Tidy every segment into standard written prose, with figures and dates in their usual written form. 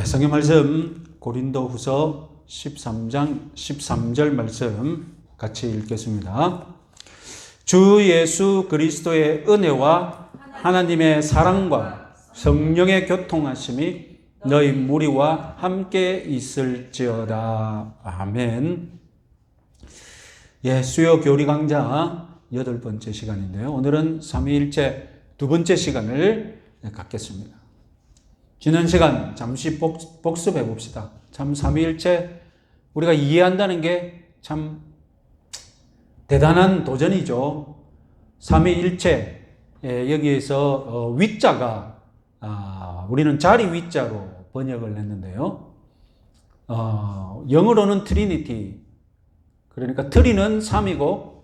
성경 말씀 고린도후서 13장 13절 말씀 같이 읽겠습니다. 주 예수 그리스도의 은혜와 하나님의 사랑과 성령의 교통하심이 너희 무리와 함께 있을지어다. 아멘. 수요 교리 강좌 8번째 시간인데요. 오늘은 삼위일체 두 번째 시간을 갖겠습니다. 지난 시간 잠시 복습해 봅시다. 참 삼위일체 우리가 이해한다는 게 참 대단한 도전이죠. 삼위일체 여기에서 위자가 우리는 자리 위자로 번역을 했는데요. 영어로는 트리니티, 그러니까 트리는 3이고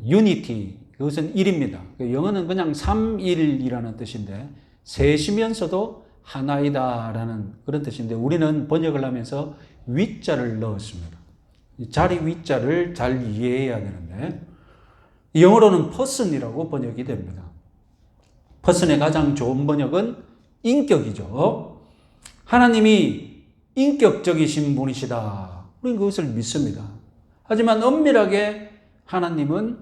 유니티, 그것은 1입니다. 영어는 그냥 삼일이라는 뜻인데 셋이면서도 하나이다라는 그런 뜻인데 우리는 번역을 하면서 위자를 넣었습니다. 자리 위자를 잘 이해해야 되는데 영어로는 person이라고 번역이 됩니다. person의 가장 좋은 번역은 인격이죠. 하나님이 인격적이신 분이시다. 우리는 그것을 믿습니다. 하지만 엄밀하게 하나님은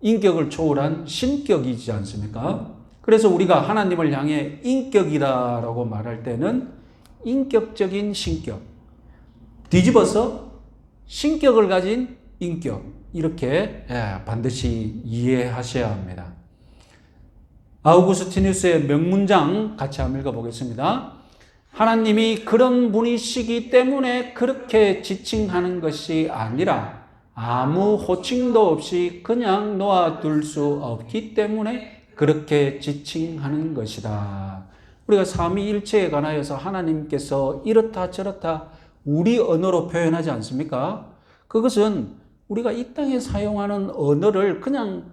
인격을 초월한 신격이지 않습니까? 그래서 우리가 하나님을 향해 인격이다라고 말할 때는 인격적인 신격, 뒤집어서 신격을 가진 인격, 이렇게 반드시 이해하셔야 합니다. 아우구스티누스의 명문장 같이 한번 읽어보겠습니다. 하나님이 그런 분이시기 때문에 그렇게 지칭하는 것이 아니라 아무 호칭도 없이 그냥 놓아둘 수 없기 때문에 그렇게 지칭하는 것이다. 우리가 삼위일체에 관하여서 하나님께서 이렇다 저렇다 우리 언어로 표현하지 않습니까? 그것은 우리가 이 땅에 사용하는 언어를 그냥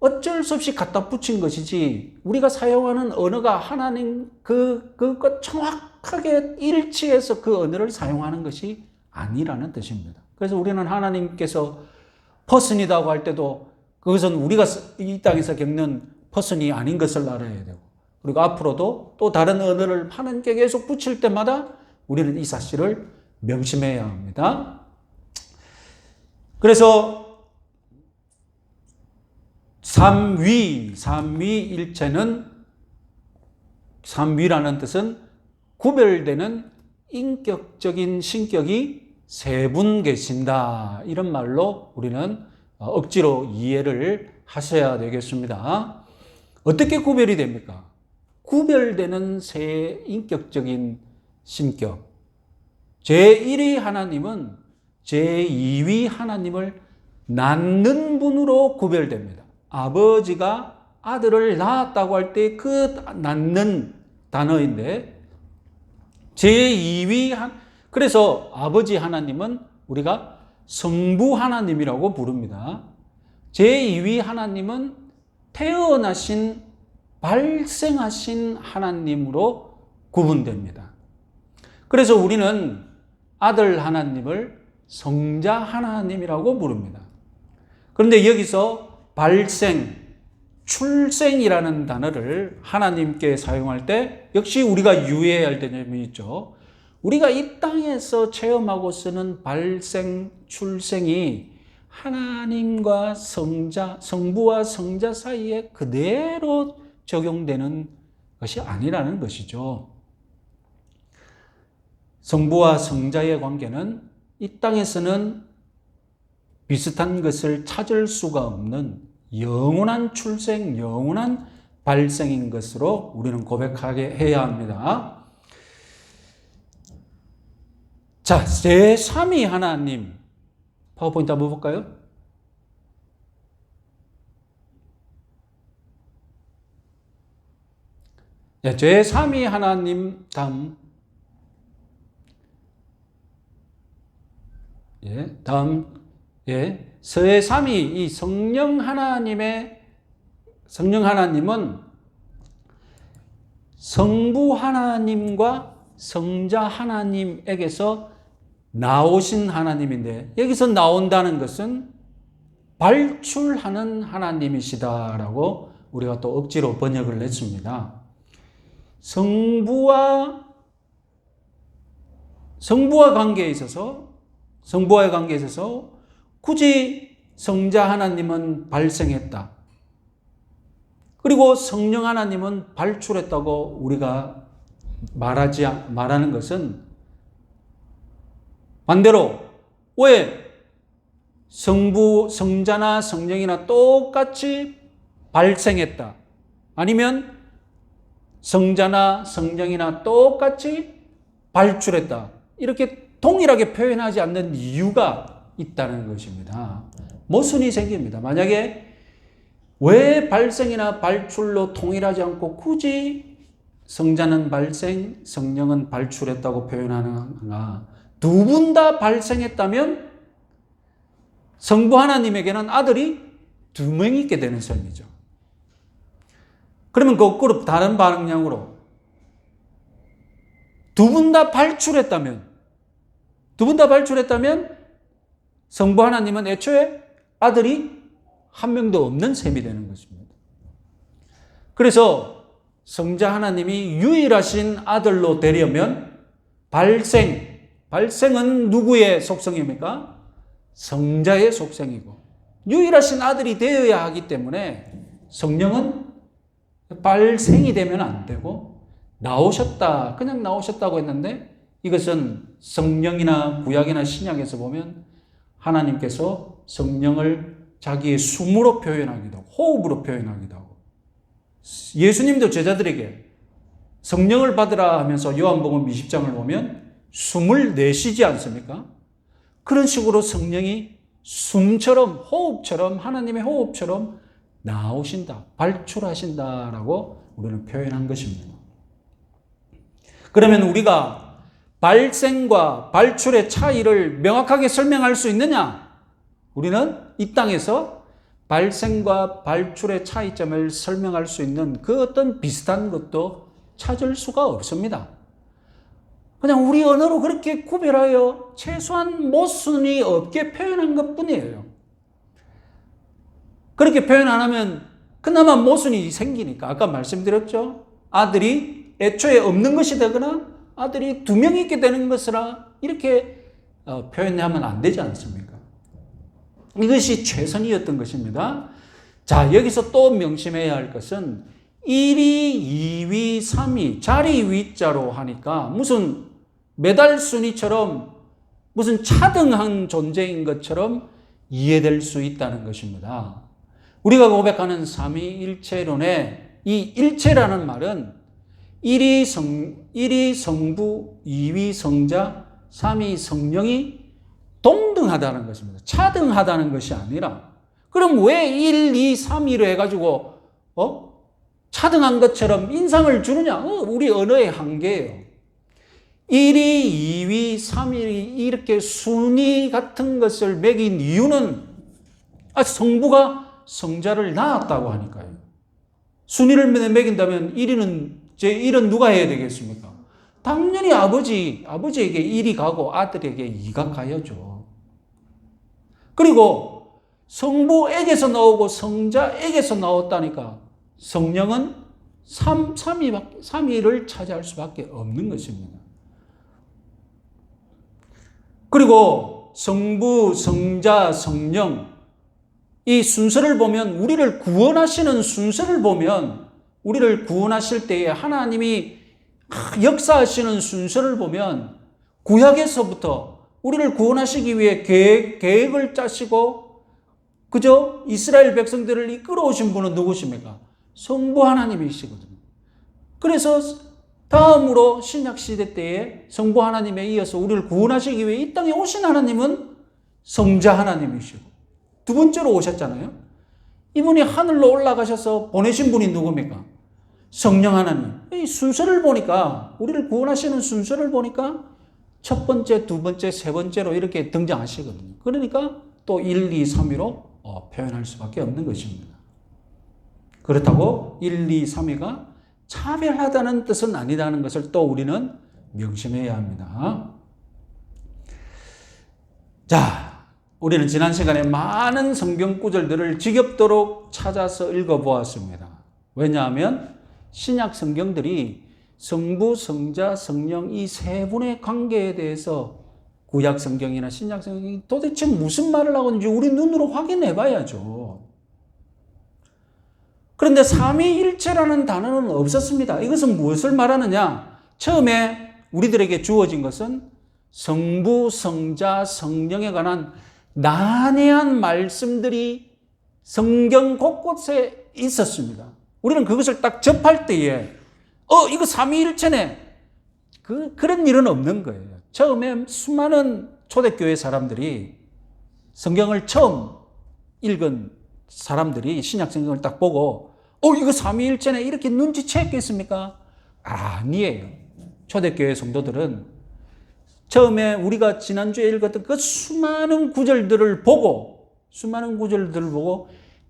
어쩔 수 없이 갖다 붙인 것이지 우리가 사용하는 언어가 하나님 그것과 정확하게 일치해서 그 언어를 사용하는 것이 아니라는 뜻입니다. 그래서 우리는 하나님께서 퍼슨이라고 할 때도 그것은 우리가 이 땅에서 겪는 퍼슨이 아닌 것을 알아야 되고, 그리고 앞으로도 또 다른 언어를 하나님께 계속 붙일 때마다 우리는 이 사실을 명심해야 합니다. 그래서 삼위일체는, 삼위라는 뜻은 구별되는 인격적인 신격이 세 분 계신다, 이런 말로 우리는 억지로 이해를 하셔야 되겠습니다. 어떻게 구별이 됩니까? 구별되는 세 인격적인 신격. 제1위 하나님은 제2위 하나님을 낳는 분으로 구별됩니다. 아버지가 아들을 낳았다고 할 때 그 낳는 단어인데 제2위 그래서 아버지 하나님은 우리가 성부 하나님이라고 부릅니다. 제2위 하나님은 태어나신 발생하신 하나님으로 구분됩니다. 그래서 우리는 아들 하나님을 성자 하나님이라고 부릅니다. 그런데 여기서 발생, 출생이라는 단어를 하나님께 사용할 때 역시 우리가 유의해야 할 점이 있죠. 우리가 이 땅에서 체험하고 쓰는 발생, 출생이 하나님과 성자, 성부와 성자 사이에 그대로 적용되는 것이 아니라는 것이죠. 성부와 성자의 관계는 이 땅에서는 비슷한 것을 찾을 수가 없는 영원한 출생, 영원한 발생인 것으로 우리는 고백하게 해야 합니다. 자, 제3위 하나님, 파워포인트 한번 볼까요? 제3위 하나님 다음, 제3위 이 성령 하나님은 성부 하나님과 성자 하나님에게서 나오신 하나님인데, 여기서 나온다는 것은 발출하는 하나님이시다라고 우리가 또 억지로 번역을 했습니다. 성부와 성부와의 관계에 있어서 굳이 성자 하나님은 발생했다. 그리고 성령 하나님은 발출했다고 우리가 말하는 것은 반대로 왜 성자나 성령이나 똑같이 발생했다. 아니면 성자나 성령이나 똑같이 발출했다. 이렇게 동일하게 표현하지 않는 이유가 있다는 것입니다. 모순이 생깁니다. 만약에 왜 발생이나 발출로 동일하지 않고 굳이 성자는 발생, 성령은 발출했다고 표현하는가? 두 분 다 발생했다면 성부 하나님에게는 아들이 두 명 있게 되는 셈이죠. 그러면 거꾸로 다른 방향으로 두 분 다 발출했다면 성부 하나님은 애초에 아들이 한 명도 없는 셈이 되는 것입니다. 그래서 성자 하나님이 유일하신 아들로 되려면 발생은 누구의 속성입니까? 성자의 속성이고 유일하신 아들이 되어야 하기 때문에 성령은 발생이 되면 안 되고 그냥 나오셨다고 했는데 이것은 성령이나 구약이나 신약에서 보면 하나님께서 성령을 자기의 숨으로 표현하기도 하고 호흡으로 표현하기도 하고 예수님도 제자들에게 성령을 받으라 하면서 요한복음 20장을 보면 숨을 내쉬지 않습니까? 그런 식으로 성령이 숨처럼 호흡처럼 하나님의 호흡처럼 나오신다, 발출하신다라고 우리는 표현한 것입니다. 그러면 우리가 발생과 발출의 차이를 명확하게 설명할 수 있느냐? 우리는 이 땅에서 발생과 발출의 차이점을 설명할 수 있는 그 어떤 비슷한 것도 찾을 수가 없습니다. 그냥 우리 언어로 그렇게 구별하여 최소한 모순이 없게 표현한 것뿐이에요. 그렇게 표현 안 하면 그나마 모순이 생기니까 아까 말씀드렸죠. 아들이 애초에 없는 것이 되거나 아들이 두 명 있게 되는 것이라 이렇게 표현하면 안 되지 않습니까? 이것이 최선이었던 것입니다. 자, 여기서 또 명심해야 할 것은 1위, 2위, 3위, 자리 위자로 하니까 무슨 메달 순위처럼 무슨 차등한 존재인 것처럼 이해될 수 있다는 것입니다. 우리가 고백하는 삼위일체론의 이 일체라는 말은 1위 성부, 2위 성자, 3위 성령이 동등하다는 것입니다. 차등하다는 것이 아니라 그럼 왜 1, 2, 3위로 해가지고 차등한 것처럼 인상을 주느냐? 우리 언어의 한계예요. 1위, 2위, 3위 이렇게 순위 같은 것을 매긴 이유는 성부가 성자를 낳았다고 하니까요. 순위를 매긴다면 1위는 누가 해야 되겠습니까? 당연히 아버지에게 1위 가고 아들에게 2가 가야죠. 그리고 성부에게서 나오고 성자에게서 나왔다니까 성령은 3위를 차지할 수밖에 없는 것입니다. 그리고 성부, 성자, 성령 이 순서를 보면 우리를 구원하시는 순서를 보면 우리를 구원하실 때에 하나님이 역사하시는 순서를 보면 구약에서부터 우리를 구원하시기 위해 계획을 짜시고 그저 이스라엘 백성들을 이끌어오신 분은 누구십니까? 성부 하나님이시거든요. 그래서 다음으로 신약시대 때에 성부 하나님에 이어서 우리를 구원하시기 위해 이 땅에 오신 하나님은 성자 하나님이시고 두 번째로 오셨잖아요. 이분이 하늘로 올라가셔서 보내신 분이 누굽니까? 성령 하나님. 이 순서를 보니까 우리를 구원하시는 순서를 보니까 첫 번째, 두 번째, 세 번째로 이렇게 등장하시거든요. 그러니까 또 1, 2, 3위로 표현할 수밖에 없는 것입니다. 그렇다고 1, 2, 3위가 차별하다는 뜻은 아니다는 것을 또 우리는 명심해야 합니다. 자, 우리는 지난 시간에 많은 성경 구절들을 지겹도록 찾아서 읽어보았습니다. 왜냐하면 신약 성경들이 성부, 성자, 성령 이 세 분의 관계에 대해서 구약 성경이나 신약 성경이 도대체 무슨 말을 하고 있는지 우리 눈으로 확인해 봐야죠. 그런데 삼위일체라는 단어는 없었습니다. 이것은 무엇을 말하느냐? 처음에 우리들에게 주어진 것은 성부, 성자, 성령에 관한 난해한 말씀들이 성경 곳곳에 있었습니다. 우리는 그것을 딱 접할 때에 이거 삼위일체네. 그런 일은 없는 거예요. 처음에 수많은 초대교회 사람들이 성경을 처음 읽은 사람들이 신약 성경을 딱 보고 이거 삼위일체네 이렇게 눈치챘겠습니까? 아니에요. 초대교회 성도들은 처음에 우리가 지난주에 읽었던 그 수많은 구절들을 보고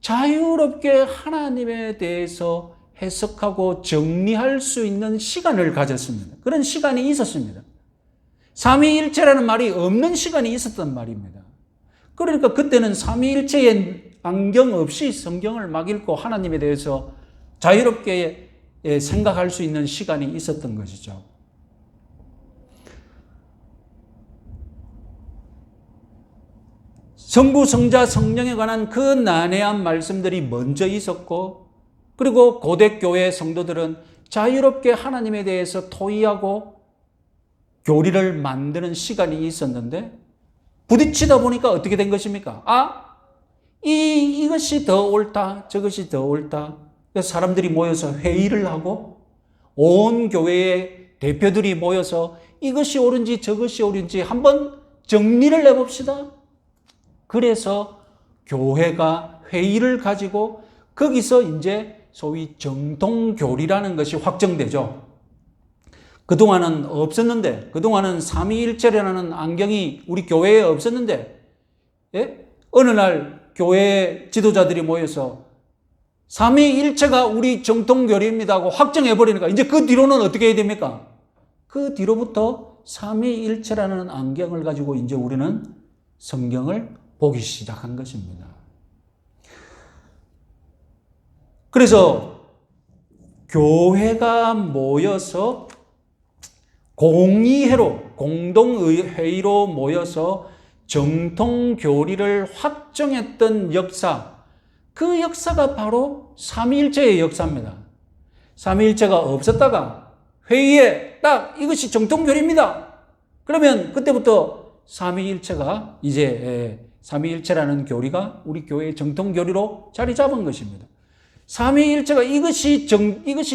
자유롭게 하나님에 대해서 해석하고 정리할 수 있는 시간을 가졌습니다. 그런 시간이 있었습니다. 삼위일체라는 말이 없는 시간이 있었단 말입니다. 그러니까 그때는 삼위일체의 안경 없이 성경을 막 읽고 하나님에 대해서 자유롭게 생각할 수 있는 시간이 있었던 것이죠. 성부, 성자, 성령에 관한 그 난해한 말씀들이 먼저 있었고, 그리고 고대교회 성도들은 자유롭게 하나님에 대해서 토의하고 교리를 만드는 시간이 있었는데, 부딪히다 보니까 어떻게 된 것입니까? 이것이 더 옳다, 저것이 더 옳다. 그래서 사람들이 모여서 회의를 하고, 온 교회의 대표들이 모여서 이것이 옳은지 저것이 옳은지 한번 정리를 해봅시다. 그래서 교회가 회의를 가지고 거기서 이제 소위 정통교리라는 것이 확정되죠. 그동안은 없었는데, 그동안은 삼위일체라는 안경이 우리 교회에 없었는데, 어느 날 교회 지도자들이 모여서 삼위일체가 우리 정통교리입니다 하고 확정해버리니까 이제 그 뒤로는 어떻게 해야 됩니까? 그 뒤로부터 삼위일체라는 안경을 가지고 이제 우리는 성경을 보기 시작한 것입니다. 그래서 교회가 모여서 공동회의로 모여서 정통교리를 확정했던 역사, 그 역사가 바로 삼위일체의 역사입니다. 삼위일체가 없었다가 회의에 딱 이것이 정통교리입니다. 그러면 그때부터 삼위일체가 이제 삼위일체라는 교리가 우리 교회의 정통교리로 자리 잡은 것입니다. 삼위일체가 이것이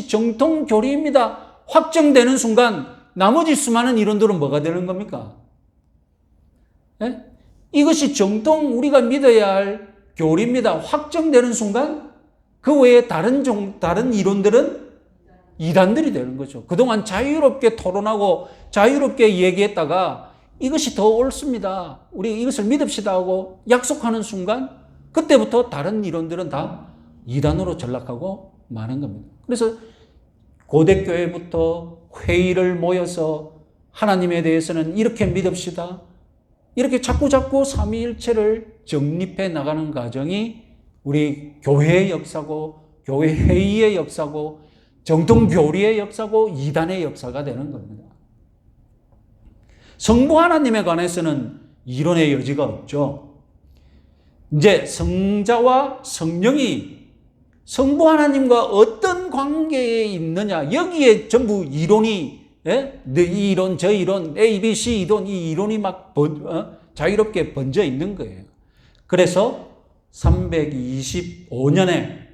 정통교리입니다 확정되는 순간 나머지 수많은 이론들은 뭐가 되는 겁니까? 이것이 우리가 믿어야 할 교리입니다 확정되는 순간 그 외에 다른 이론들은 이단들이 되는 거죠. 그동안 자유롭게 토론하고 자유롭게 얘기했다가 이것이 더 옳습니다, 우리 이것을 믿읍시다 하고 약속하는 순간 그때부터 다른 이론들은 다 이단으로 전락하고 마는 겁니다. 그래서 고대교회부터 회의를 모여서 하나님에 대해서는 이렇게 믿읍시다, 이렇게 자꾸 삼위일체를 정립해 나가는 과정이 우리 교회의 역사고, 교회 회의의 역사고, 정통교리의 역사고, 이단의 역사가 되는 겁니다. 성부 하나님에 관해서는 이론의 여지가 없죠. 이제 성자와 성령이 성부 하나님과 어떤 관계에 있느냐, 여기에 전부 이론이, 이 이론, 저 이론, A, B, C 이론, 이 이론이 막 자유롭게 번져 있는 거예요. 그래서 325년에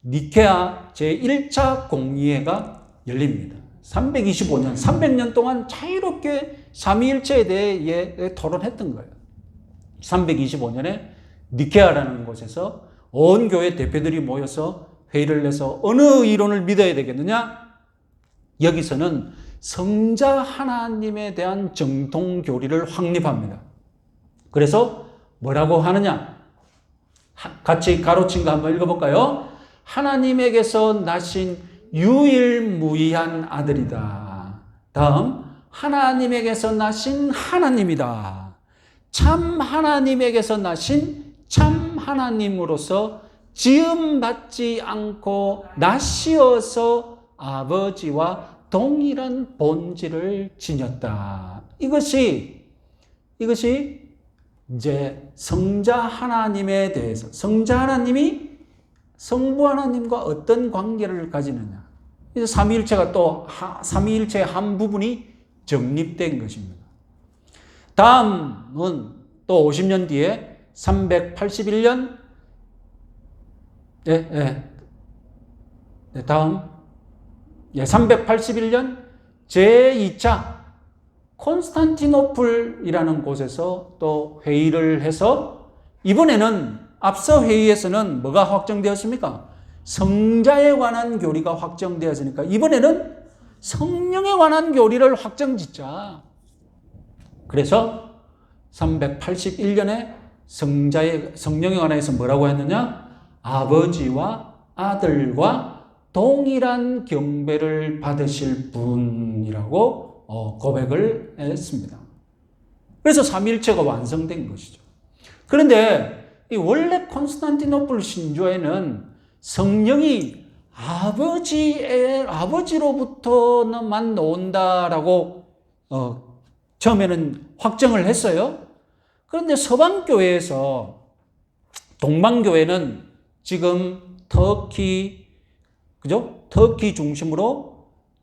니케아 제1차 공의회가 열립니다. 325년, 300년 동안 자유롭게 삼위일체에 대해 토론했던 거예요. 325년에 니케아라는 곳에서 온 교회 대표들이 모여서 회의를 해서 어느 이론을 믿어야 되겠느냐? 여기서는 성자 하나님에 대한 정통교리를 확립합니다. 그래서 뭐라고 하느냐? 같이 가로친 거 한번 읽어볼까요? 하나님에게서 나신 유일무이한 아들이다. 다음, 하나님에게서 나신 하나님이다. 참 하나님에게서 나신 참 하나님으로서 지음받지 않고 나시어서 아버지와 동일한 본질을 지녔다. 이것이 이제 성자 하나님에 대해서, 성자 하나님이 성부 하나님과 어떤 관계를 가지느냐. 이제 삼위일체가 또 삼위일체의 한 부분이 정립된 것입니다. 다음은 또 50년 뒤에 381년, 다음 381년 제2차 콘스탄티노플이라는 곳에서 또 회의를 해서 이번에는 앞서 회의에서는 뭐가 확정되었습니까? 성자에 관한 교리가 확정되었으니까 이번에는 성령에 관한 교리를 확정짓자. 그래서 381년에 성령에 관해서 뭐라고 했느냐? 아버지와 아들과 동일한 경배를 받으실 분이라고 고백을 했습니다. 그래서 삼위일체가 완성된 것이죠. 그런데 이 원래 콘스탄티노플 신조에는 성령이 아버지로부터만 나온다라고 처음에는 확정을 했어요. 그런데 서방교회에서, 동방교회는 지금 터키 중심으로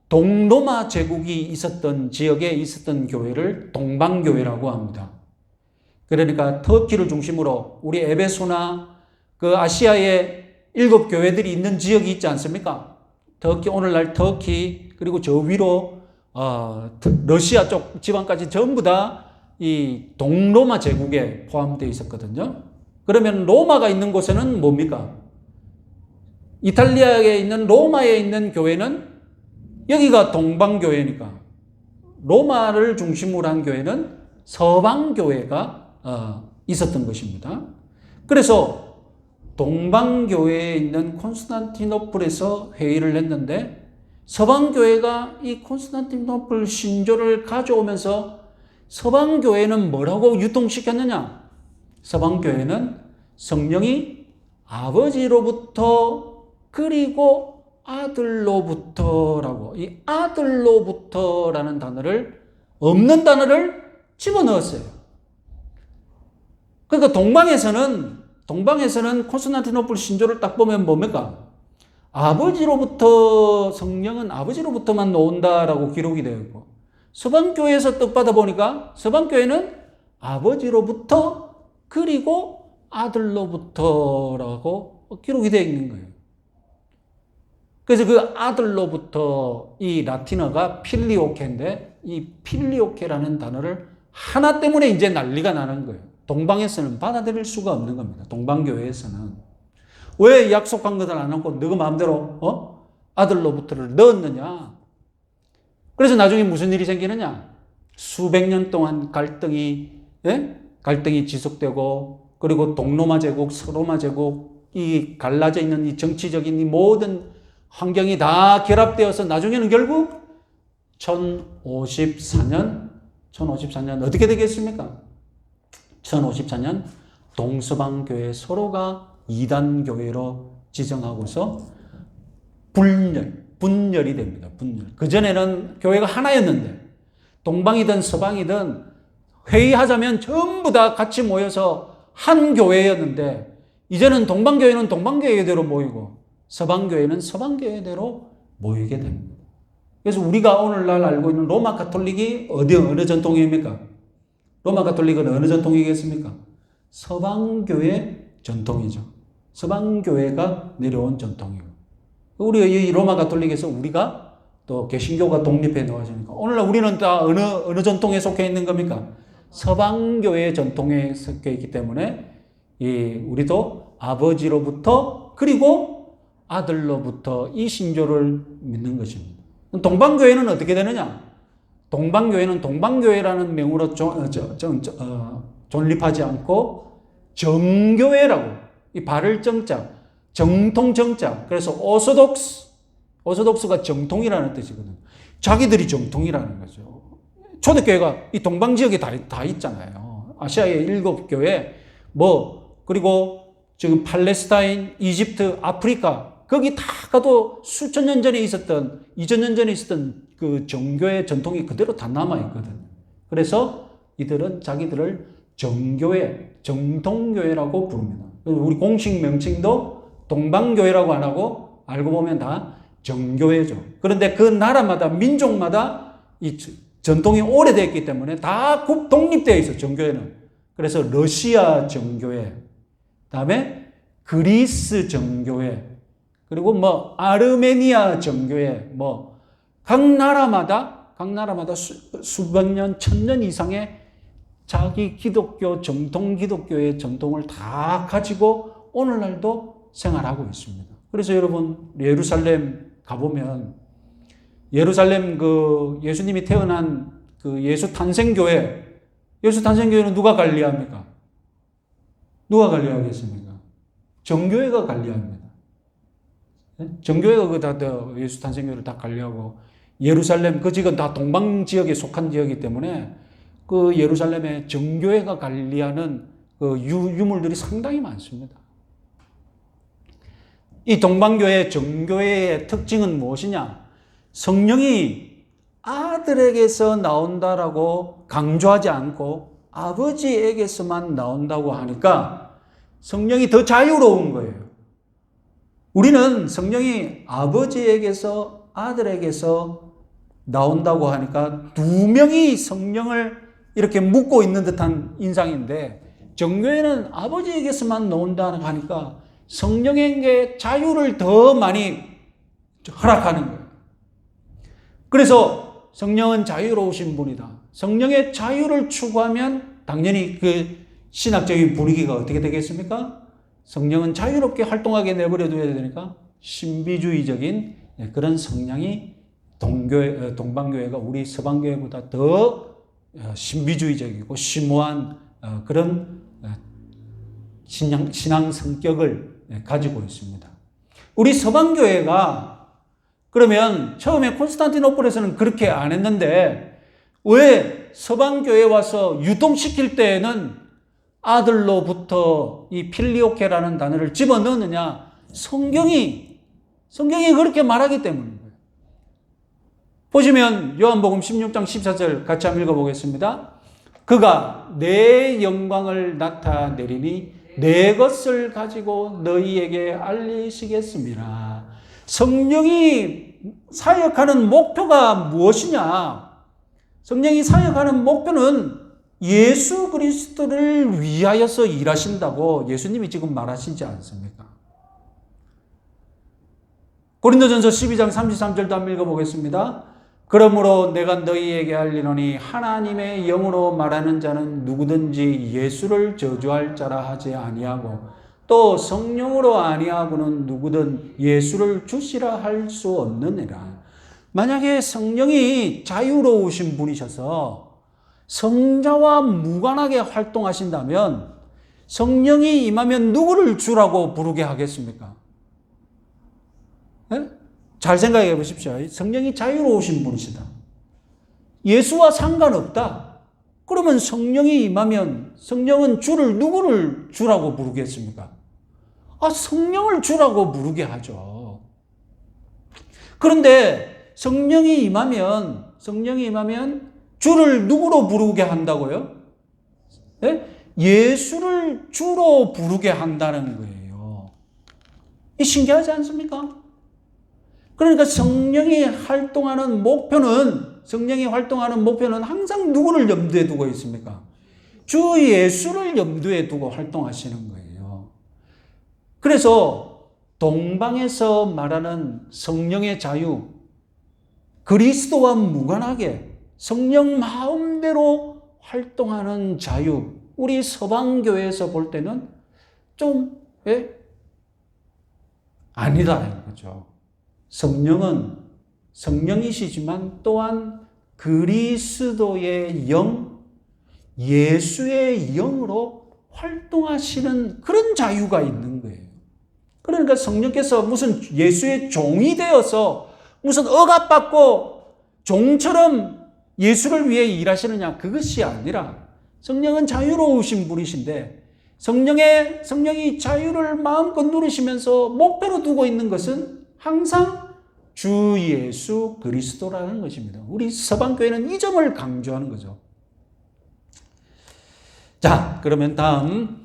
동로마 제국이 있었던 지역에 있었던 교회를 동방교회라고 합니다. 그러니까 터키를 중심으로 우리 에베소나 그 아시아의 7교회들이 있는 지역이 있지 않습니까? 오늘날 터키, 그리고 저 위로 러시아 쪽 지방까지 전부 다 이 동로마 제국에 포함되어 있었거든요. 그러면 로마가 있는 곳에는 뭡니까? 이탈리아에 있는 로마에 있는 교회는 여기가 동방교회니까 로마를 중심으로 한 교회는 서방교회가 있었던 것입니다. 그래서 동방교회에 있는 콘스탄티노플에서 회의를 했는데 서방교회가 이 콘스탄티노플 신조를 가져오면서 서방교회는 뭐라고 유통시켰느냐? 서방교회는 성령이 아버지로부터 그리고 아들로부터라고, 이 아들로부터라는 단어를, 없는 단어를 집어넣었어요. 그러니까 동방에서는 콘스탄티노플 신조를 딱 보면 뭡니까? 성령은 아버지로부터만 나온다라고 기록이 되어 있고, 서방교회에서 떡 받아보니까 서방교회는 아버지로부터 그리고 아들로부터라고 기록이 되어 있는 거예요. 그래서 그 아들로부터, 이 라틴어가 필리오케인데 이 필리오케라는 단어를 하나 때문에 이제 난리가 나는 거예요. 동방에서는 받아들일 수가 없는 겁니다. 동방교회에서는. 왜 약속한 것을 안 하고 너가 마음대로 아들로부터를 넣었느냐? 그래서 나중에 무슨 일이 생기느냐? 수백 년 동안 갈등이 지속되고, 그리고 동로마 제국, 서로마 제국, 이 갈라져 있는 이 정치적인 이 모든 환경이 다 결합되어서 나중에는 결국 1054년 어떻게 되겠습니까? 1054년 동서방교회 서로가 이단교회로 지정하고서 분열이 됩니다. 그전에는 교회가 하나였는데 동방이든 서방이든 회의하자면 전부 다 같이 모여서 한 교회였는데 이제는 동방교회는 동방교회대로 모이고 서방교회는 서방교회대로 모이게 됩니다. 그래서 우리가 오늘날 알고 있는 로마 가톨릭이 어느 전통입니까? 로마 가톨릭은 어느 전통이겠습니까? 서방교회 전통이죠. 서방교회가 내려온 전통이고, 우리 이 로마 가톨릭에서 우리가 또 개신교가 독립해 놓아지니까 오늘날 우리는 다 어느 전통에 속해 있는 겁니까? 서방교회 전통에 속해 있기 때문에 우리도 아버지로부터 그리고 아들로부터 이 신조를 믿는 것입니다. 동방교회는 어떻게 되느냐? 동방교회는 동방교회라는 명으로 존립하지 않고 정교회라고, 이 발을 정자, 정통 정자. 그래서 오소독스가 정통이라는 뜻이거든요. 자기들이 정통이라는 거죠. 초대교회가 이 동방 지역에 다 있잖아요. 아시아의 7교회, 그리고 지금 팔레스타인, 이집트, 아프리카, 거기 다 가도 수천 년 전에 있었던, 2000년 전에 있었던 그 정교의 전통이 그대로 다 남아있거든요. 그래서 이들은 자기들을 정교회, 정통교회라고 부릅니다. 우리 공식 명칭도 동방교회라고 안 하고 알고 보면 다 정교회죠. 그런데 그 나라마다, 민족마다 이 전통이 오래됐기 때문에 다 독립되어 있어, 정교회는. 그래서 러시아 정교회, 다음에 그리스 정교회, 그리고 뭐 아르메니아 정교회, 뭐 각 나라마다 수백 년, 천년 이상의 자기 기독교, 정통 기독교의 전통을 다 가지고 오늘날도 생활하고 있습니다. 그래서 여러분, 예루살렘 가보면, 예루살렘 그 예수님이 태어난 그 예수 탄생교회는 누가 관리합니까? 누가 관리하겠습니까? 정교회가 관리합니다. 정교회가 그 다 예수 탄생교회를 다 관리하고, 예루살렘 그 지역은 다 동방 지역에 속한 지역이기 때문에 그 예루살렘의 정교회가 관리하는 그 유물들이 상당히 많습니다. 이 동방교회 정교회의 특징은 무엇이냐? 성령이 아들에게서 나온다라고 강조하지 않고 아버지에게서만 나온다고 하니까 성령이 더 자유로운 거예요. 우리는 성령이 아버지에게서 아들에게서 나온다고 하니까 두 명이 성령을 이렇게 묶고 있는 듯한 인상인데, 정교회는 아버지에게서만 나온다고 하니까 성령에게 자유를 더 많이 허락하는 거예요. 그래서 성령은 자유로우신 분이다. 성령의 자유를 추구하면 당연히 그 신학적인 분위기가 어떻게 되겠습니까? 성령은 자유롭게 활동하게 내버려둬야 되니까 신비주의적인 그런 성향이 동방교회가 우리 서방교회보다 더 신비주의적이고 심오한 그런 신앙 성격을 가지고 있습니다. 우리 서방교회가 그러면 처음에 콘스탄티노플에서는 그렇게 안 했는데 왜 서방교회에 와서 유통시킬 때에는 아들로부터 이 필리오케라는 단어를 집어넣느냐? 성경이 그렇게 말하기 때문입니다. 보시면 요한복음 16장 14절 같이 한번 읽어보겠습니다. 그가 내 영광을 나타내리니 내 것을 가지고 너희에게 알리시겠습니다. 성령이 사역하는 목표가 무엇이냐? 성령이 사역하는 목표는 예수 그리스도를 위하여서 일하신다고 예수님이 지금 말하시지 않습니까? 고린도전서 12장 33절도 한번 읽어보겠습니다. 그러므로 내가 너희에게 알리노니 하나님의 영으로 말하는 자는 누구든지 예수를 저주할 자라 하지 아니하고 또 성령으로 아니하고는 누구든 예수를 주시라 할 수 없느니라. 만약에 성령이 자유로우신 분이셔서 성자와 무관하게 활동하신다면 성령이 임하면 누구를 주라고 부르게 하겠습니까? 네? 잘 생각해 보십시오. 성령이 자유로우신 분이시다. 예수와 상관없다. 그러면 성령이 임하면 성령은 누구를 주라고 부르겠습니까? 성령을 주라고 부르게 하죠. 그런데 성령이 임하면 주를 누구로 부르게 한다고요? 네? 예수를 주로 부르게 한다는 거예요. 이 신기하지 않습니까? 그러니까 성령이 활동하는 목표는 항상 누구를 염두에 두고 있습니까? 주 예수를 염두에 두고 활동하시는 거예요. 그래서 동방에서 말하는 성령의 자유, 그리스도와 무관하게 성령 마음대로 활동하는 자유, 우리 서방교회에서 볼 때는 좀 아니다 이거죠. 성령은 성령이시지만 또한 그리스도의 영, 예수의 영으로 활동하시는 그런 자유가 있는 거예요. 그러니까 성령께서 무슨 예수의 종이 되어서 무슨 억압받고 종처럼 예수를 위해 일하시느냐, 그것이 아니라 성령은 자유로우신 분이신데 성령이 자유를 마음껏 누리시면서 목표로 두고 있는 것은 항상 주 예수 그리스도라는 것입니다. 우리 서방교회는 이 점을 강조하는 거죠. 자, 그러면 다음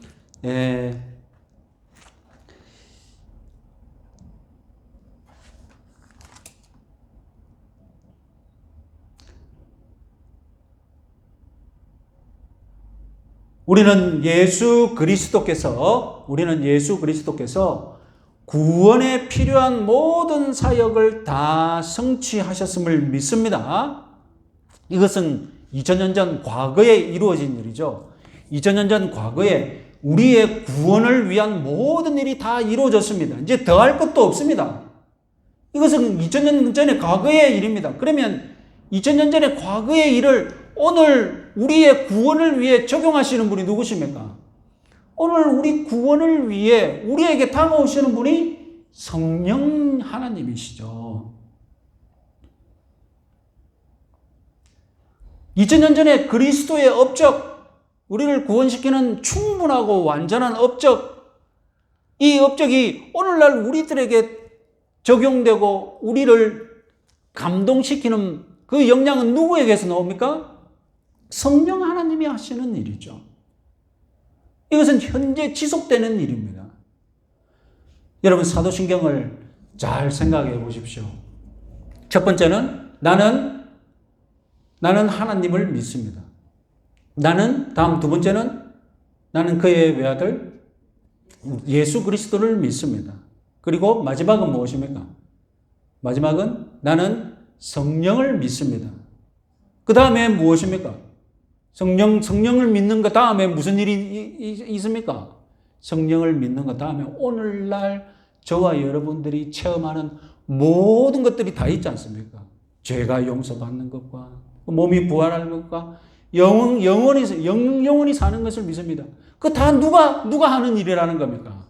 우리는 예수 그리스도께서 구원에 필요한 모든 사역을 다 성취하셨음을 믿습니다. 이것은 2000년 전 과거에 이루어진 일이죠. 2000년 전 과거에 우리의 구원을 위한 모든 일이 다 이루어졌습니다. 이제 더할 것도 없습니다. 이것은 2000년 전의 과거의 일입니다. 그러면 2000년 전의 과거의 일을 오늘 우리의 구원을 위해 적용하시는 분이 누구십니까? 오늘 우리 구원을 위해 우리에게 다가오시는 분이 성령 하나님이시죠. 2000년 전에 그리스도의 업적, 우리를 구원시키는 충분하고 완전한 업적, 이 업적이 오늘날 우리들에게 적용되고 우리를 감동시키는 그 영향은 누구에게서 나옵니까? 성령 하나님이 하시는 일이죠. 이것은 현재 지속되는 일입니다. 여러분, 사도신경을 잘 생각해 보십시오. 첫 번째는 나는 하나님을 믿습니다. 다음 두 번째는 나는 그의 외아들 예수 그리스도를 믿습니다. 그리고 마지막은 무엇입니까? 마지막은 나는 성령을 믿습니다. 그 다음에 무엇입니까? 성령을 믿는 것 다음에 무슨 일이 있습니까? 성령을 믿는 것 다음에 오늘날 저와 여러분들이 체험하는 모든 것들이 다 있지 않습니까? 죄가 용서받는 것과 몸이 부활하는 것과 영원히 사는 것을 믿습니다. 그 다 누가 하는 일이라는 겁니까?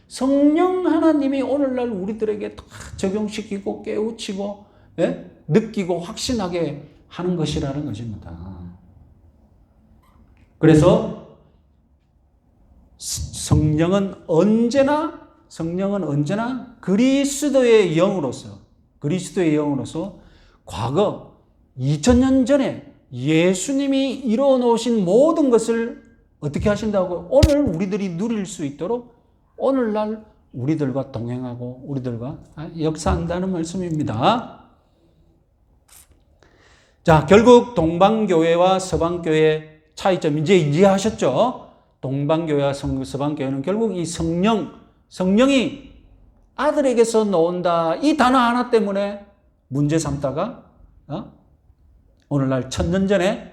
성령 하나님이 오늘날 우리들에게 다 적용시키고 깨우치고 느끼고 확신하게 하는 것이라는 것입니다. 그래서 성령은 언제나 그리스도의 영으로서 과거 2000년 전에 예수님이 이루어 놓으신 모든 것을 어떻게 하신다고 오늘 우리들이 누릴 수 있도록 오늘날 우리들과 동행하고 우리들과 역사한다는 말씀입니다. 자, 결국 동방교회와 서방교회 차이점 이제 이해하셨죠? 동방교회와 서방교회는 결국 이 성령이 아들에게서 나온다 이 단어 하나 때문에 문제 삼다가 오늘날 1000년 전에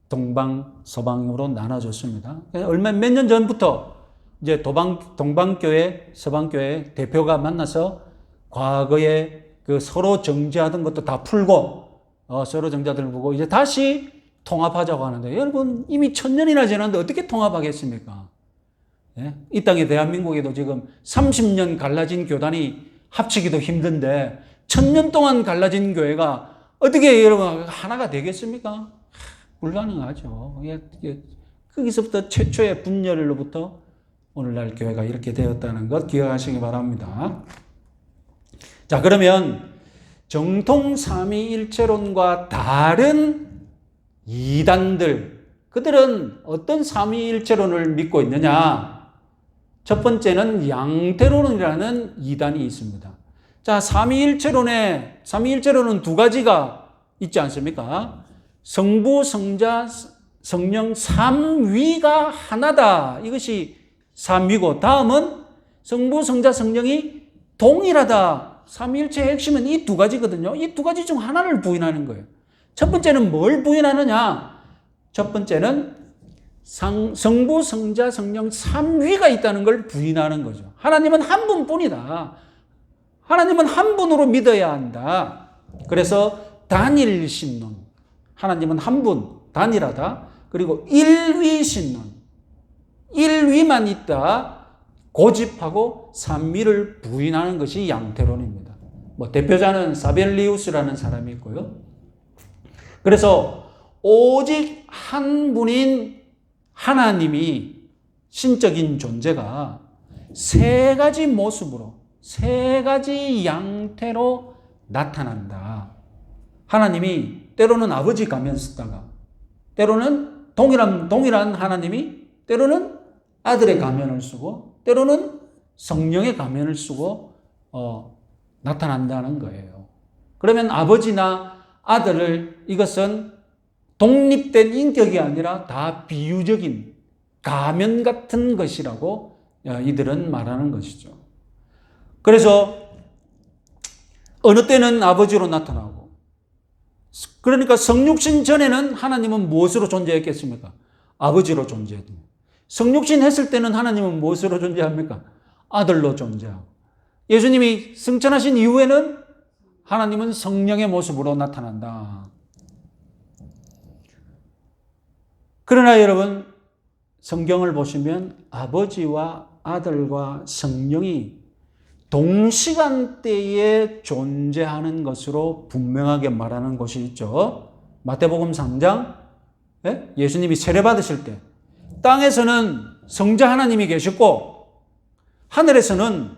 동방 서방으로 나눠졌습니다. 몇 년 전부터 이제 동방교회 서방교회 대표가 만나서 과거에 그 서로 정죄하던 것도 다 풀고 서로 정죄들 보고 이제 다시 통합하자고 하는데 여러분 이미 1000년이나 지났는데 어떻게 통합하겠습니까? 예? 이 땅에 대한민국에도 지금 30년 갈라진 교단이 합치기도 힘든데 1000년 동안 갈라진 교회가 어떻게 여러분 하나가 되겠습니까? 불가능하죠. 거기서부터 최초의 분열로부터 오늘날 교회가 이렇게 되었다는 것 기억하시기 바랍니다. 자, 그러면 정통 삼위일체론과 다른 이단들, 그들은 어떤 삼위일체론을 믿고 있느냐? 첫 번째는 양태론이라는 이단이 있습니다. 자, 삼위일체론은 두 가지가 있지 않습니까? 성부, 성자, 성령 삼위가 하나다. 이것이 삼위고, 다음은 성부, 성자, 성령이 동일하다. 삼위일체의 핵심은 이 두 가지거든요. 이 두 가지 중 하나를 부인하는 거예요. 첫 번째는 뭘 부인하느냐? 첫 번째는 성부, 성자, 성령 삼위가 있다는 걸 부인하는 거죠. 하나님은 한 분뿐이다. 하나님은 한 분으로 믿어야 한다. 그래서 단일신론. 하나님은 한 분, 단일하다. 그리고 일위신론. 일위만 있다. 고집하고 삼위를 부인하는 것이 양태론입니다. 대표자는 사벨리우스라는 사람이 있고요. 그래서 오직 한 분인 하나님이 신적인 존재가 세 가지 모습으로, 세 가지 양태로 나타난다. 하나님이 때로는 아버지 가면 쓰다가, 때로는 동일한 하나님이 때로는 아들의 가면을 쓰고, 때로는 성령의 가면을 쓰고 나타난다는 거예요. 그러면 아버지나 아들을, 이것은 독립된 인격이 아니라 다 비유적인 가면 같은 것이라고 이들은 말하는 것이죠. 그래서 어느 때는 아버지로 나타나고, 그러니까 성육신 전에는 하나님은 무엇으로 존재했겠습니까? 아버지로 존재했습니다. 성육신 했을 때는 하나님은 무엇으로 존재합니까? 아들로 존재하고, 예수님이 승천하신 이후에는 하나님은 성령의 모습으로 나타난다. 그러나 여러분, 성경을 보시면 아버지와 아들과 성령이 동시간대에 존재하는 것으로 분명하게 말하는 곳이 있죠. 마태복음 3장, 예수님이 세례받으실 때 땅에서는 성자 하나님이 계셨고, 하늘에서는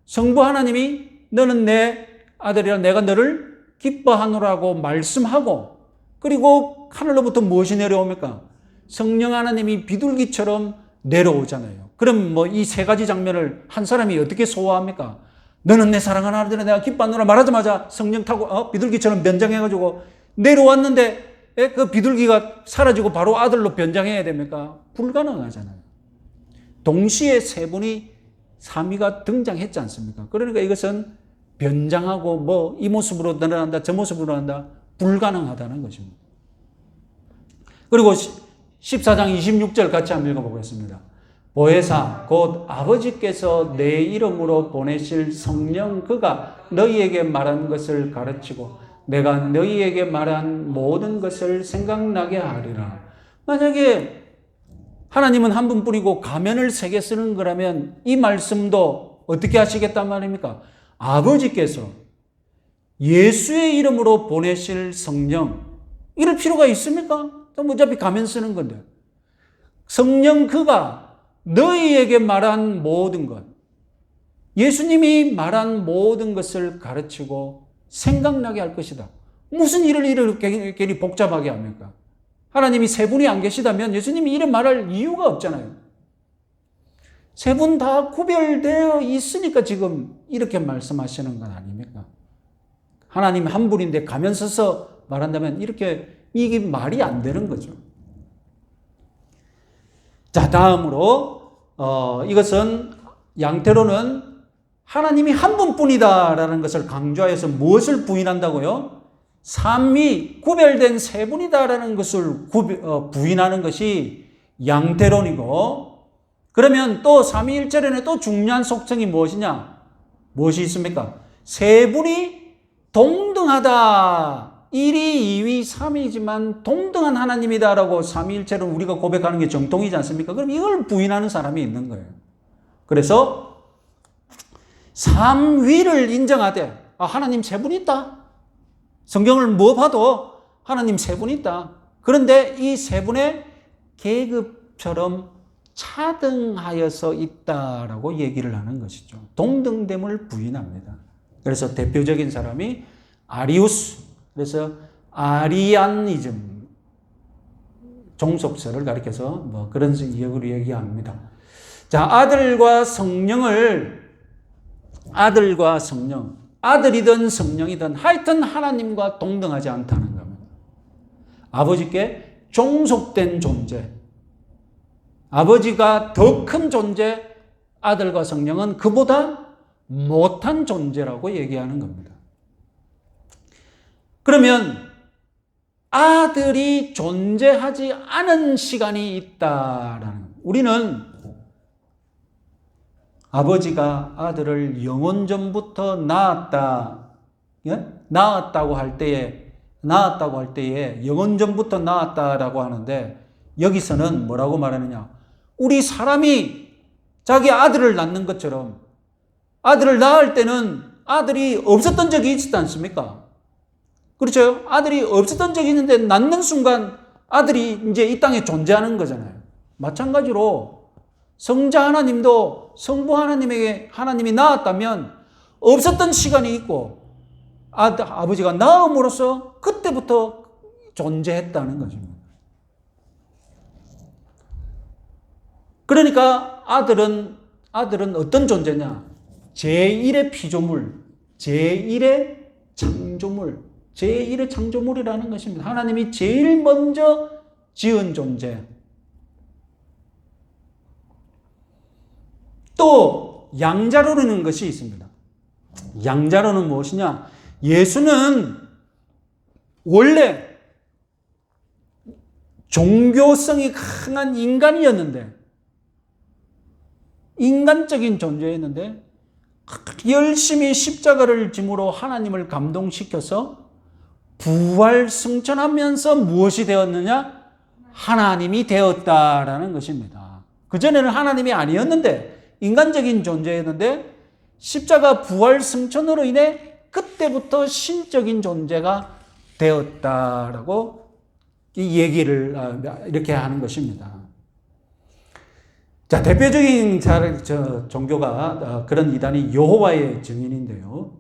성부 하나님이 너는 내 아들이라 내가 너를 기뻐하노라고 말씀하고, 그리고 하늘로부터 무엇이 내려옵니까? 성령 하나님이 비둘기처럼 내려오잖아요. 그럼 뭐 이 세 가지 장면을 한 사람이 어떻게 소화합니까? 너는 내 사랑하는 아들이라 내가 기뻐하노라 말하자마자 성령 타고 비둘기처럼 변장해가지고 내려왔는데, 그 비둘기가 사라지고 바로 아들로 변장해야 됩니까? 불가능하잖아요. 동시에 세 분이 삼위가 등장했지 않습니까? 그러니까 이것은 변장하고 뭐 이 모습으로 드러난다, 저 모습으로 한다, 불가능하다는 것입니다. 그리고 14장 26절 같이 한번 읽어보겠습니다. 보혜사 곧 아버지께서 내 이름으로 보내실 성령 그가 너희에게 말한 것을 가르치고 내가 너희에게 말한 모든 것을 생각나게 하리라. 만약에 하나님은 한 분뿐이고 가면을 세 개 쓰는 거라면 이 말씀도 어떻게 하시겠단 말입니까? 아버지께서 예수의 이름으로 보내실 성령, 이럴 필요가 있습니까? 어차피 가면 쓰는 건데. 성령 그가 너희에게 말한 모든 것, 예수님이 말한 모든 것을 가르치고 생각나게 할 것이다. 무슨 일을 이렇게 괜히 복잡하게 합니까? 하나님이 세 분이 안 계시다면 예수님이 이런 말할 이유가 없잖아요. 세 분 다 구별되어 있으니까 지금 이렇게 말씀하시는 건 아닙니까? 하나님 한 분인데 가면 써서 말한다면 이게 말이 안 되는 거죠. 자, 다음으로 이것은 양태로는 하나님이 한 분뿐이다라는 것을 강조해서 무엇을 부인한다고요? 삼위 구별된 세 분이다라는 것을 부인하는 것이 양태론이고, 그러면 또 삼위일체론의 또 중요한 속성이 무엇이냐? 무엇이 있습니까? 세 분이 동등하다. 1위, 2위, 3위지만 동등한 하나님이다라고 삼위일체론 우리가 고백하는 게 정통이지 않습니까? 그럼 이걸 부인하는 사람이 있는 거예요. 그래서 삼위를 인정하되 하나님 세 분 있다. 성경을 뭐 봐도 하나님 세 분 있다. 그런데 이 세 분의 계급처럼 차등하여서 있다라고 얘기를 하는 것이죠. 동등됨을 부인합니다. 그래서 대표적인 사람이 아리우스, 그래서 아리안이즘, 종속설을 가리켜서 뭐 그런 식으로 얘기합니다. 자, 아들과 성령, 아들이든 성령이든 하여튼 하나님과 동등하지 않다는 겁니다. 아버지께 종속된 존재, 아버지가 더 큰 존재, 아들과 성령은 그보다 못한 존재라고 얘기하는 겁니다. 그러면 아들이 존재하지 않은 시간이 있다라는, 우리는 아버지가 아들을 영원 전부터 낳았다고 할 때에 영원 전부터 낳았다라고 하는데, 여기서는 뭐라고 말하느냐? 우리 사람이 자기 아들을 낳는 것처럼 아들을 낳을 때는 아들이 없었던 적이 있지 않습니까? 그렇죠? 아들이 없었던 적이 있는데 낳는 순간 아들이 이제 이 땅에 존재하는 거잖아요. 마찬가지로 성자 하나님도 성부 하나님에게 하나님이 낳았다면 없었던 시간이 있고 아버지가 낳음으로써 그때부터 존재했다는 것입니다. 그러니까 아들은 어떤 존재냐? 제1의 피조물, 제1의 창조물, 제1의 창조물이라는 것입니다. 하나님이 제일 먼저 지은 존재. 또 양자로는 것이 있습니다. 양자로는 무엇이냐? 예수는 원래 종교성이 강한 인간이었는데, 인간적인 존재였는데 열심히 십자가를 짐으로 하나님을 감동시켜서 부활 승천하면서 무엇이 되었느냐? 하나님이 되었다라는 것입니다. 그전에는 하나님이 아니었는데 인간적인 존재였는데 십자가 부활 승천으로 인해 그때부터 신적인 존재가 되었다라고 이 얘기를 이렇게 하는 것입니다. 자, 대표적인 종교가 그런 이단이 여호와의 증인인데요.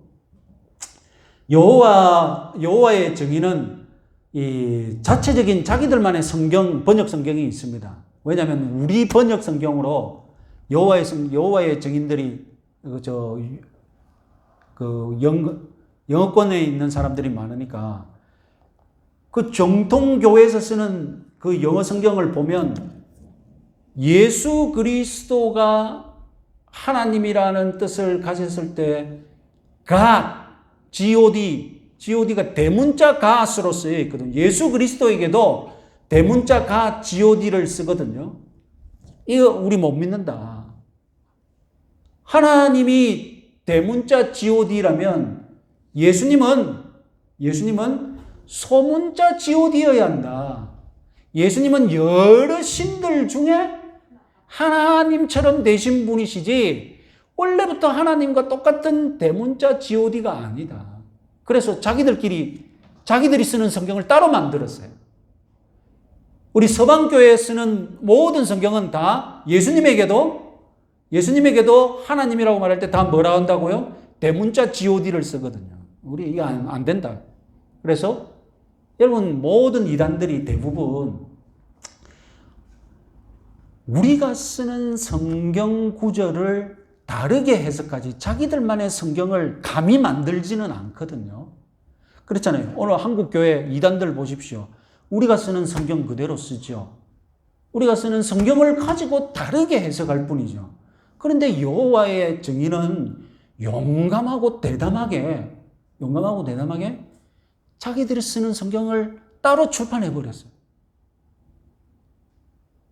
여호와의 증인은 이 자체적인 자기들만의 번역 성경이 있습니다. 왜냐하면 우리 번역 성경으로 여호와의 증인들이 영어권에 있는 사람들이 많으니까 그 정통교회에서 쓰는 그 영어 성경을 보면 예수 그리스도가 하나님이라는 뜻을 가졌을 때 God가 대문자 God으로 쓰여 있거든요. 예수 그리스도에게도 대문자 God를 쓰거든요. 이거 우리 못 믿는다. 하나님이 대문자 God라면 예수님은 소문자 God여야 한다. 예수님은 여러 신들 중에 하나님처럼 되신 분이시지 원래부터 하나님과 똑같은 대문자 God가 아니다. 그래서 자기들이 쓰는 성경을 따로 만들었어요. 우리 서방교회에 쓰는 모든 성경은 다 예수님에게도 하나님이라고 말할 때 다 뭐라 한다고요? 대문자 God를 쓰거든요. 우리 이게 안 된다. 그래서 여러분 모든 이단들이 대부분 우리가 쓰는 성경 구절을 다르게 해석하지 자기들만의 성경을 감히 만들지는 않거든요. 그렇잖아요. 오늘 한국교회 이단들 보십시오. 우리가 쓰는 성경 그대로 쓰죠. 우리가 쓰는 성경을 가지고 다르게 해석할 뿐이죠. 그런데 여호와의 증인은 용감하고 대담하게 자기들이 쓰는 성경을 따로 출판해버렸어요.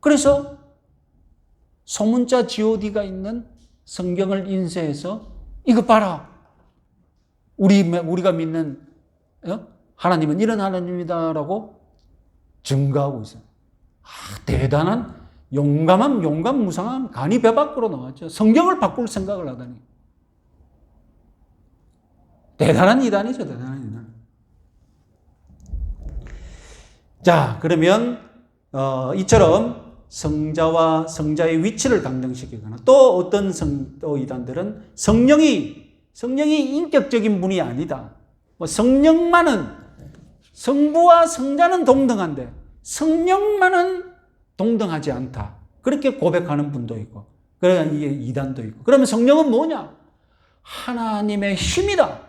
그래서 소문자 God가 있는 성경을 인쇄해서 이거 봐라. 우리가 믿는 하나님은 이런 하나님이다라고 증거하고 있어요. 대단한 용감 무상함 간이 배 밖으로 나왔죠. 성경을 바꿀 생각을 하다니. 대단한 이단이죠. 대단한 이단. 자, 그러면 이처럼 성자와 성자의 위치를 강조시키거나 또 어떤 또 이단들은 성령이 인격적인 분이 아니다. 성령만은 성부와 성자는 동등한데 성령만은 동등하지 않다. 그렇게 고백하는 분도 있고, 그러니까 이게 이단도 있고. 그러면 성령은 뭐냐? 하나님의 힘이다.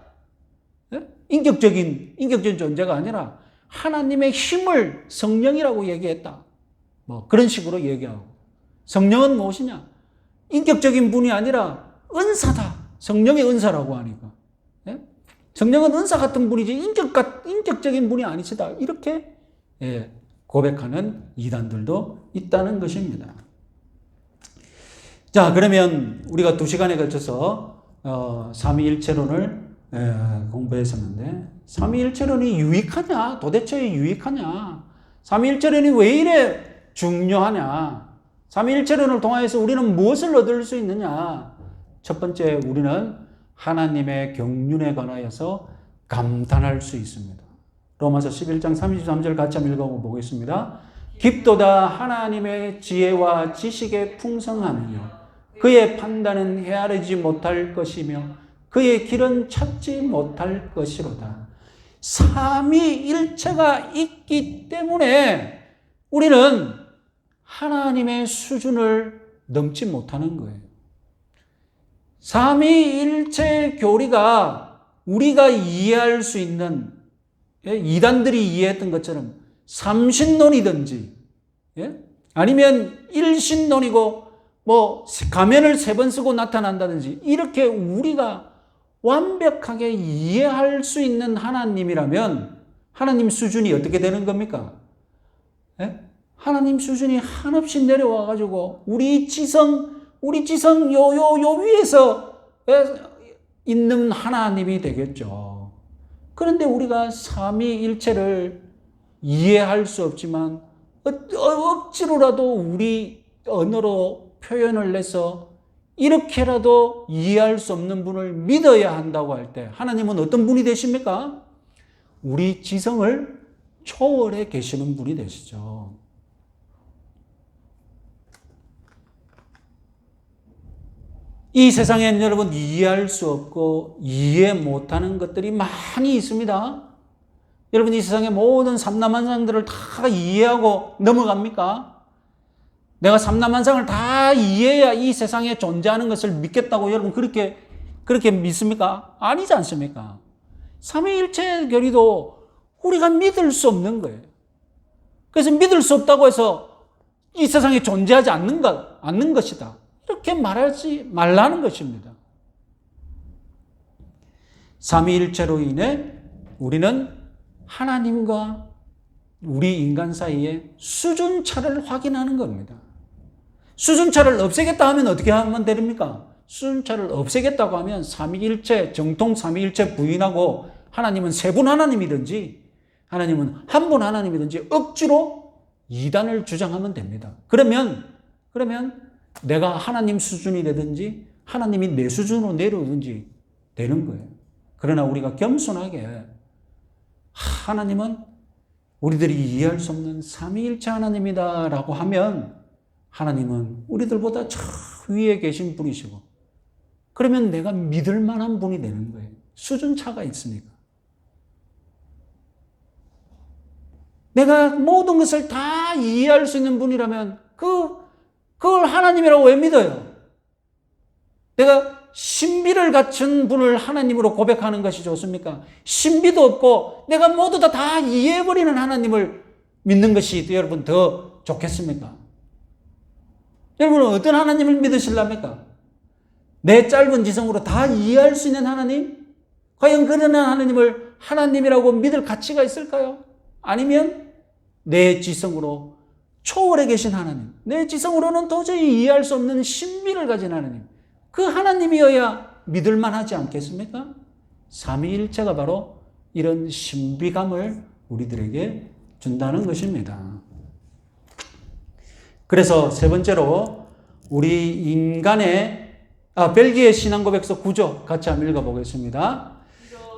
인격적인 존재가 아니라 하나님의 힘을 성령이라고 얘기했다. 그런 식으로 얘기하고. 성령은 무엇이냐? 인격적인 분이 아니라 은사다. 성령의 은사라고 하니까. 성령은 은사 같은 분이지 인격적인 분이 아니시다. 이렇게 고백하는 이단들도 있다는 것입니다. 자, 그러면 우리가 2시간에 걸쳐서 삼위일체론을 공부했었는데 삼위일체론이 유익하냐? 도대체 유익하냐? 삼위일체론이 왜 이래 중요하냐? 삼위일체론을 통해서 우리는 무엇을 얻을 수 있느냐? 첫 번째, 우리는 하나님의 경륜에 관하여서 감탄할 수 있습니다. 로마서 11장 33절 같이 한번 읽어보겠습니다. 깊도다 하나님의 지혜와 지식의 풍성함이요 그의 판단은 헤아리지 못할 것이며 그의 길은 찾지 못할 것이로다. 삼위일체가 있기 때문에 우리는 하나님의 수준을 넘지 못하는 거예요. 삼위일체 교리가 우리가 이해할 수 있는, 이단들이 이해했던 것처럼 삼신론이든지, 아니면 일신론이고 뭐 가면을 3번 쓰고 나타난다든지, 이렇게 우리가 완벽하게 이해할 수 있는 하나님이라면 하나님 수준이 어떻게 되는 겁니까? 하나님 수준이 한없이 내려와 가지고 우리 지성 요 위에서 있는 하나님이 되겠죠. 그런데 우리가 삼위일체를 이해할 수 없지만 억지로라도 우리 언어로 표현을 해서 이렇게라도 이해할 수 없는 분을 믿어야 한다고 할 때 하나님은 어떤 분이 되십니까? 우리 지성을 초월해 계시는 분이 되시죠. 이 세상에는 여러분 이해할 수 없고 이해 못하는 것들이 많이 있습니다. 여러분 이 세상의 모든 삼라만상들을 다 이해하고 넘어갑니까? 내가 삼라만상을 다 이해해야 이 세상에 존재하는 것을 믿겠다고 여러분 그렇게 믿습니까? 아니지 않습니까? 삼위일체 교리도 우리가 믿을 수 없는 거예요. 그래서 믿을 수 없다고 해서 이 세상에 존재하지 않는 것이다. 이렇게 말하지 말라는 것입니다. 삼위일체로 인해 우리는 하나님과 우리 인간 사이에 수준차를 확인하는 겁니다. 수준차를 없애겠다 하면 어떻게 하면 됩니까? 수준차를 없애겠다고 하면 삼위일체, 정통 삼위일체 부인하고 하나님은 세 분 하나님이든지 하나님은 한 분 하나님이든지 억지로 이단을 주장하면 됩니다. 그러면 내가 하나님 수준이 되든지 하나님이 내 수준으로 내려오든지 되는 거예요. 그러나 우리가 겸손하게 하나님은 우리들이 이해할 수 없는 삼위일체 하나님이다라고 하면 하나님은 우리들보다 저 위에 계신 분이시고 그러면 내가 믿을 만한 분이 되는 거예요. 수준차가 있으니까. 내가 모든 것을 다 이해할 수 있는 분이라면 그걸 하나님이라고 왜 믿어요? 내가 신비를 갖춘 분을 하나님으로 고백하는 것이 좋습니까? 신비도 없고 내가 모두 다 이해해버리는 하나님을 믿는 것이 여러분 더 좋겠습니까? 여러분은 어떤 하나님을 믿으실랍니까? 내 짧은 지성으로 다 이해할 수 있는 하나님? 과연 그런 하나님을 하나님이라고 믿을 가치가 있을까요? 아니면 내 지성으로 초월해 계신 하나님, 내 지성으로는 도저히 이해할 수 없는 신비를 가진 하나님, 그 하나님이어야 믿을 만하지 않겠습니까? 삼위일체가 바로 이런 신비감을 우리들에게 준다는 것입니다. 그래서 세 번째로 우리 인간의 벨기에 신앙고백서 9조 같이 한번 읽어보겠습니다.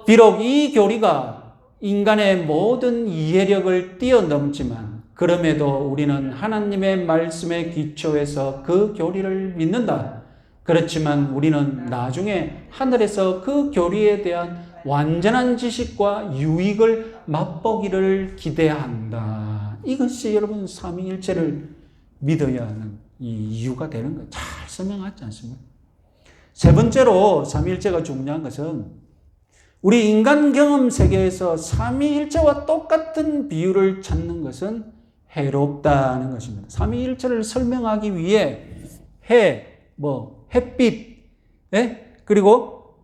비록 이 교리가 인간의 모든 이해력을 뛰어넘지만 그럼에도 우리는 하나님의 말씀에 기초해서 그 교리를 믿는다. 그렇지만 우리는 나중에 하늘에서 그 교리에 대한 완전한 지식과 유익을 맛보기를 기대한다. 이것이 여러분 삼위일체를 믿어야 하는 이 이유가 되는 거예요. 잘 설명하지 않습니까? 세 번째로 삼위일체가 중요한 것은 우리 인간 경험 세계에서 삼위일체와 똑같은 비유를 찾는 것은 해롭다는 것입니다. 삼위일체를 설명하기 위해 햇빛, 그리고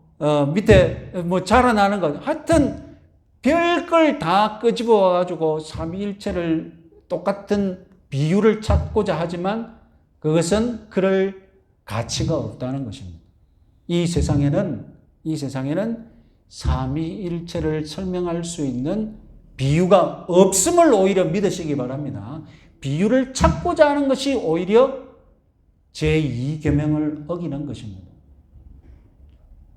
밑에 자라나는 것, 하여튼 별걸 다 끄집어 가지고 삼위일체를 똑같은 비유를 찾고자 하지만 그것은 그럴 가치가 없다는 것입니다. 이 세상에는 삼위일체를 설명할 수 있는 비유가 없음을 오히려 믿으시기 바랍니다. 비유를 찾고자 하는 것이 오히려 제2계명을 어기는 것입니다.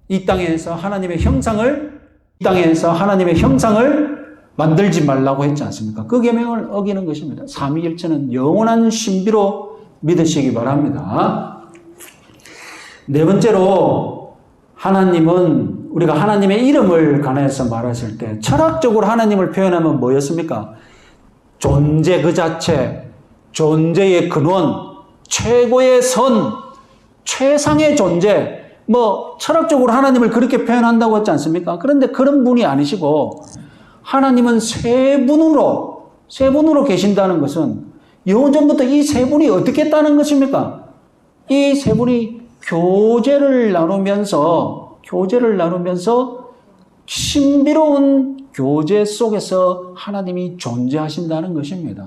이 땅에서 하나님의 형상을 만들지 말라고 했지 않습니까? 그 계명을 어기는 것입니다. 삼위일체는 영원한 신비로 믿으시기 바랍니다. 네 번째로 하나님은 우리가 하나님의 이름을 관해서 말했을 때 철학적으로 하나님을 표현하면 뭐였습니까? 존재 그 자체, 존재의 근원, 최고의 선, 최상의 존재, 뭐 철학적으로 하나님을 그렇게 표현한다고 했지 않습니까? 그런데 그런 분이 아니시고 하나님은 세 분으로 계신다는 것은 영원전부터 이 세 분이 어떻게 했다는 것입니까? 이 세 분이 교제를 나누면서 신비로운 교제 속에서 하나님이 존재하신다는 것입니다.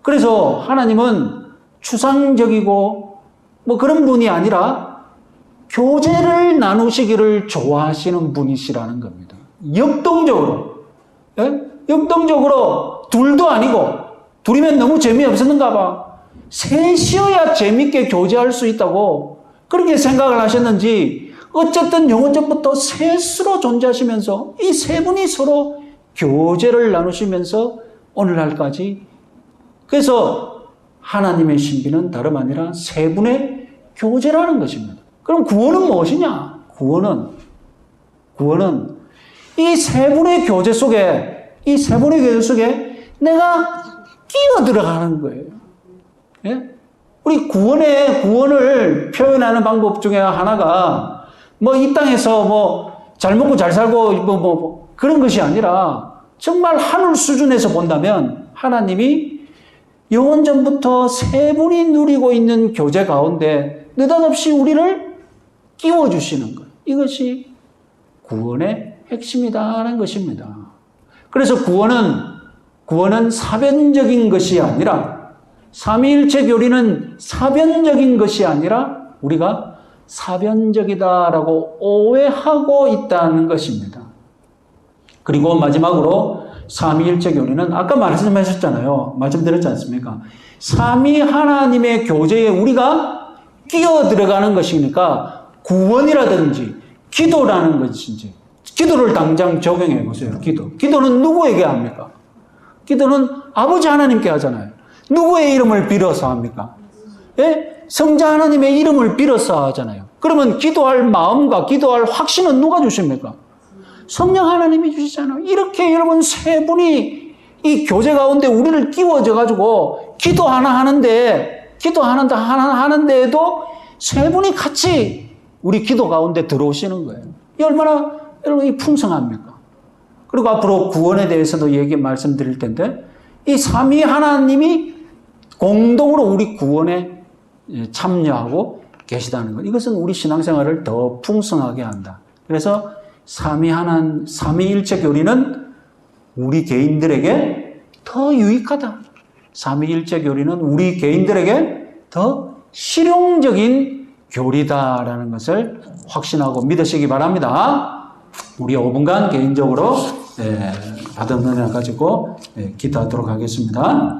그래서 하나님은 추상적이고 뭐 그런 분이 아니라 교제를 나누시기를 좋아하시는 분이시라는 겁니다. 역동적으로. 예? 역동적으로 둘도 아니고 둘이면 너무 재미없었는가 봐. 셋이어야 재밌게 교제할 수 있다고 그렇게 생각을 하셨는지 어쨌든 영원전부터 셋으로 존재하시면서 이 세 분이 서로 교제를 나누시면서 오늘날까지 그래서 하나님의 신비는 다름 아니라 세 분의 교제라는 것입니다. 그럼 구원은 무엇이냐? 구원은 이 세 분의 교제 속에 내가 끼어 들어가는 거예요. 예? 우리 구원을 표현하는 방법 중에 하나가 뭐 이 땅에서 뭐 잘 먹고 잘 살고 뭐 그런 것이 아니라 정말 하늘 수준에서 본다면 하나님이 영원전부터 세 분이 누리고 있는 교제 가운데 느닷없이 우리를 끼워주시는 것. 이것이 구원의 핵심이다라는 것입니다. 그래서 구원은 사변적인 것이 아니라 삼위일체 교리는 사변적인 것이 아니라 우리가 사변적이다라고 오해하고 있다는 것입니다. 그리고 마지막으로 삼위일체 교리는 아까 말씀드렸지 않습니까? 삼위 하나님의 교제에 우리가 끼어 들어가는 것이니까 구원이라든지 기도라는 것인지 기도를 당장 적용해 보세요. 기도는 누구에게 합니까? 기도는 아버지 하나님께 하잖아요. 누구의 이름을 빌어서 합니까? 예? 성자 하나님의 이름을 빌어서 하잖아요. 그러면 기도할 마음과 기도할 확신은 누가 주십니까? 성령 하나님이 주시잖아요. 이렇게 여러분 세 분이 이 교제 가운데 우리를 끼워져 가지고 기도 하나 하는데에도 세 분이 같이 우리 기도 가운데 들어오시는 거예요. 이 얼마나 여러분 풍성합니까? 그리고 앞으로 구원에 대해서도 말씀드릴 텐데 이 삼위 하나님이 공동으로 우리 구원에 참여하고 계시다는 것. 이것은 우리 신앙생활을 더 풍성하게 한다. 그래서 삼위일체 교리는 우리 개인들에게 더 유익하다. 삼위일체 교리는 우리 개인들에게 더 실용적인 교리다라는 것을 확신하고 믿으시기 바랍니다. 우리 5분간 개인적으로 받은 은혜 가지고 기도하도록 하겠습니다.